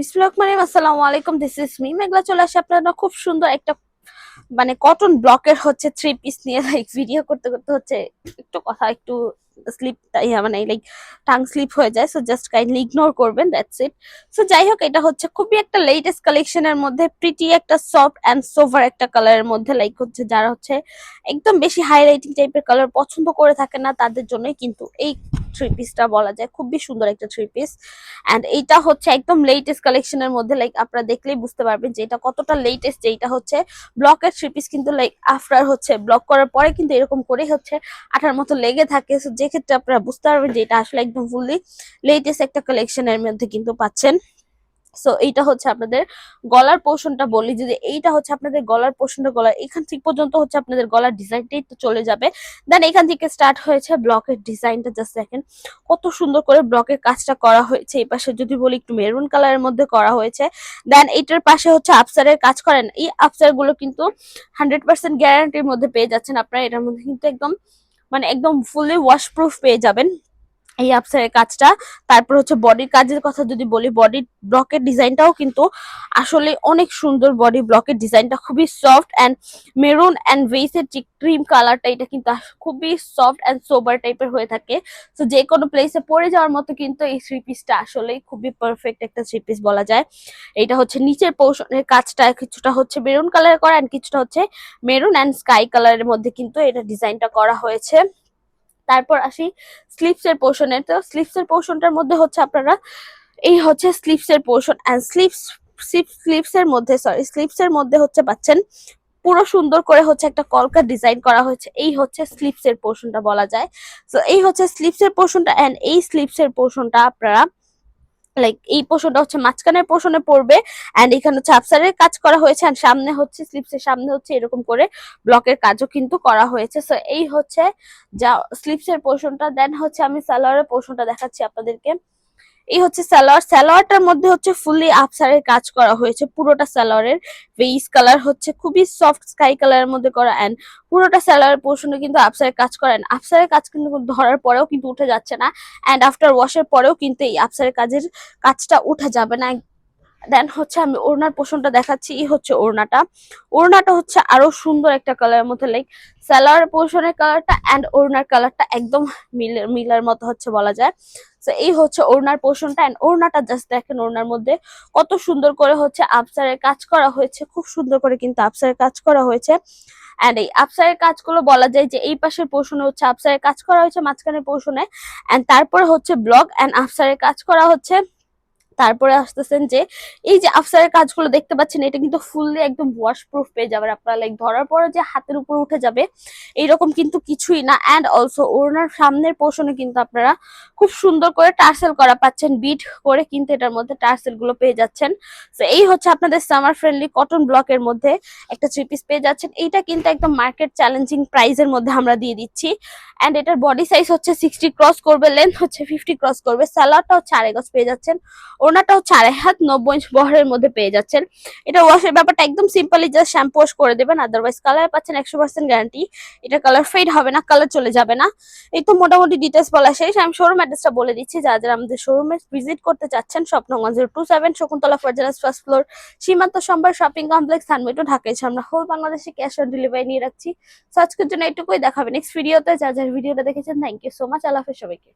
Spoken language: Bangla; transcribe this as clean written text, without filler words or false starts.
আসসালামু আলাইকুম, দিস ইজ মি মেঘলা। চলে আসে আপনারা খুব সুন্দর একটা কটন ব্লকের হচ্ছে থ্রি পিস নিয়ে ভিডিও করতে করতে হচ্ছে একটু কথা একটু স্লিপ টাং স্লিপ হয়ে যায়, সো জাস্ট কাইন্ডলি ইগনোর করবেন, দ্যাটস ইট। সো যাই হোক, এটা হচ্ছে খুবই একটা লেটেস্ট কালেকশনের মধ্যে প্রিটি একটা সফট অ্যান্ড সোভার একটা কালারের মধ্যে হচ্ছে যারা হচ্ছে একদম বেশি হাইলাইটিং টাইপের কালার পছন্দ করে থাকে না তাদের জন্যই কিন্তু এই থ্রি পিসটা বলা যায় খুবই সুন্দর একটা থ্রি পিস। এন্ড এইটা হচ্ছে একদম লেটেস্ট কালেকশনের মধ্যে, আপনারা দেখলেই বুঝতে পারবেন যে এটা কতটা লেটেস্ট। যেটা হচ্ছে ব্লকের থ্রি পিস কিন্তু আফটার হচ্ছে ব্লক করার পরে কিন্তু এরকম করে হচ্ছে আঠার মতো লেগে থাকে। যে ক্ষেত্রে আপনারা বুঝতে পারবেন যে এটা আসলে একদম ফুললি লেটেস্ট একটা কালেকশনের মধ্যে কিন্তু পাচ্ছেন। সো এইটা হচ্ছে আপনাদের গলার পোর্শনটা বলি, যদি এইটা হচ্ছে আপনাদের গলার পোর্শনটা, গলার এখান থেকে পর্যন্ত হচ্ছে আপনাদের গলার ডিজাইনটাই তো চলে যাবে। দেন এখান থেকে স্টার্ট হয়েছে ব্লকের ডিজাইনটা, জাস্ট দেখেন কত সুন্দর করে ব্লকের কাজটা করা হয়েছে। এই পাশে যদি বলি একটু মেরুন কালারের মধ্যে করা হয়েছে। দেন এইটার পাশে হচ্ছে আফসারের কাজ করেন। এই আফসার গুলো কিন্তু 100% গ্যারান্টির মধ্যে পেয়ে যাচ্ছেন আপনারা। এটার মধ্যে কিন্তু একদম একদম ফুললি ওয়াশপ্রুফ পেয়ে যাবেন এই আফসারের কাজটা। তারপর হচ্ছে বডির কাজের কথা যদি বলি, বডি ব্লকের ডিজাইনটাও কিন্তু আসলে অনেক সুন্দর। বডি ব্লকের ডিজাইনটা খুবই সফট অ্যান্ড মেরুন অ্যান্ড ভেইসের যে ক্রিম কালারটা, এটা কিন্তু খুবই সফট অ্যান্ড সোবার টাইপের হয়ে থাকে। তো যে কোনো প্লেসে পরে যাওয়ার মতো কিন্তু এই থ্রি পিসটা আসলে খুবই পারফেক্ট একটা থ্রি পিস বলা যায়। এটা হচ্ছে নিচের পোর্শনের কাজটা কিছুটা হচ্ছে মেরুন কালার করা অ্যান্ড কিছুটা হচ্ছে মেরুন অ্যান্ড স্কাই কালারের মধ্যে কিন্তু এটা ডিজাইনটা করা হয়েছে। তারপর আসি স্লিভস এর পোর্শনে। তো স্লিভস এর পোর্শনটার মধ্যে হচ্ছে আপনারা এই হচ্ছে স্লিভস এর পোর্শন এন্ড স্লিভস এর মধ্যে হচ্ছে পাচ্ছেন পুরো সুন্দর করে হচ্ছে একটা কলকা ডিজাইন করা হয়েছে। এই হচ্ছে স্লিভস এর পোর্শনটা বলা যায়। তো এই হচ্ছে স্লিভস এর পোর্শনটা এন্ড এই স্লিভস এর পোর্শনটা আপনারা এই পোর্শনটা হচ্ছে মাঝখানের পোর্শনে পড়বে এন্ড এখানে হচ্ছে আফসারের কাজ করা হয়েছে এন্ড সামনে হচ্ছে স্লিভস এর সামনে হচ্ছে এরকম করে ব্লকের কাজও কিন্তু করা হয়েছে। সো এই হচ্ছে যা স্লিভস এর পোর্শনটা। দেন হচ্ছে আমি সালোয়ারের পোর্শনটা দেখাচ্ছি আপনাদেরকে। এই হচ্ছে সালোয়ারটার মধ্যে হচ্ছে ফুললি আফসারের কাজ করা হয়েছে। পুরোটা সালোয়ারের বেস কালার হচ্ছে খুবই সফট স্কাই কালারের মধ্যে করা এন্ড পুরোটা সালোয়ারের পোর্শনে কিন্তু আফসারের কাজ করেন। আফসারের কাজ কিন্তু ধরার পরেও কিন্তু উঠে যাচ্ছে না এন্ড আফটার ওয়াশের পরেও কিন্তু এই আফসারের কাজটা উঠে যাবে না। দেন হচ্ছে আমি ওড়নার পোর্শনটা দেখাচ্ছি। এই হচ্ছে ওড়নাটা। ওড়নাটা হচ্ছে আরো সুন্দর একটা কালারের মধ্যে, সালোয়ার পোর্শনের কালারটা এন্ড ওড়নার কালারটা একদম মিলার মতো হচ্ছে বলা যায়। তো এই হচ্ছে ওড়নার পোর্শনটা এন্ড ওড়নাটা জাস্ট দেখেন ওড়নার মধ্যে কত সুন্দর করে হচ্ছে আফসারের কাজ করা হয়েছে। খুব সুন্দর করে কিন্তু আফসারের কাজ করা হয়েছে এন্ড এই আফসারের কাজগুলো বলা যায় যে এই পাশের পোর্শনে হচ্ছে আফসারের কাজ করা হয়েছে মাঝখানের পোর্শনে এন্ড তারপরে হচ্ছে ব্লক এন্ড আফসারের কাজ করা হচ্ছে। তারপরে আসতেছেন যে এই যে আফসারের কাজগুলো দেখতে পাচ্ছেন, এটা কিন্তু ফুললি একদম ওয়াশ প্রুফ পেয়ে যাবেন আপনারা। ধরার পরে যে হাতের উপর উঠে যাবে এইরকম কিন্তু কিছুই না। এন্ড অলসো ওড়নার সামনের পোর্শনে কিন্তু আপনারা খুব সুন্দর করে টার্সেল করা পাচ্ছেন, বিট করে কিন্তু এটার মধ্যে টার্সেল গুলো পেয়ে যাচ্ছেন। তো এই হচ্ছে আপনাদের সামার ফ্রেন্ডলি কটন ব্লকের মধ্যে একটা থ্রি পিস পেয়ে যাচ্ছেন। এইটা কিন্তু একদম মার্কেট চ্যালেঞ্জিং প্রাইসের মধ্যে আমরা দিয়ে দিচ্ছি এন্ড এটার বডি সাইজ হচ্ছে 60 ক্রস করবে, লেন্থ হচ্ছে 50 ক্রস করবে, সালোয়ারটা হচ্ছে 2.5 গজ পেয়ে যাচ্ছেন, ওনাটা হচ্ছে 2.5 হাত 90 ইঞ্চ বহরের মধ্যে পেয়ে যাচ্ছেন। এটা ওয়াশের ব্যাপারটা একদম সিম্পলি জাস্ট শ্যাম্পু ওয়াশ করে দেবেন, আদারওয়াইজ কালার পাচ্ছেন 100% গ্যারান্টি। এটা কালার ফেড হবে না, কালার চলে যাবে না। এই তো মোটামুটি ডিটেলস বলা শেষ। আমি শোরুম অ্যাড্রেসটা বলে দিচ্ছি, যারা যারা আমাদের শোরুমে ভিজিট করতে চাচ্ছেন, স্বপ্ন 1027 শকুন্তলা ফার্জানাস ফার্স্ট ফ্লোর, সীমান্ত সম্ভার শপিং কমপ্লেক্স, ধানমন্ডি, ঢাকায়। আমরা হোল বাংলাদেশে ক্যাশ অন ডেলিভারি নিয়ে রাখছি। সো আজকের জন্য এটুকুই, দেখাবে নেক্সট ভিডিওতে। যারা যারা ভিডিওটা দেখেছেন থ্যাংক ইউ সো মাচ। আল্লাহ হাফেজ সবাইকে।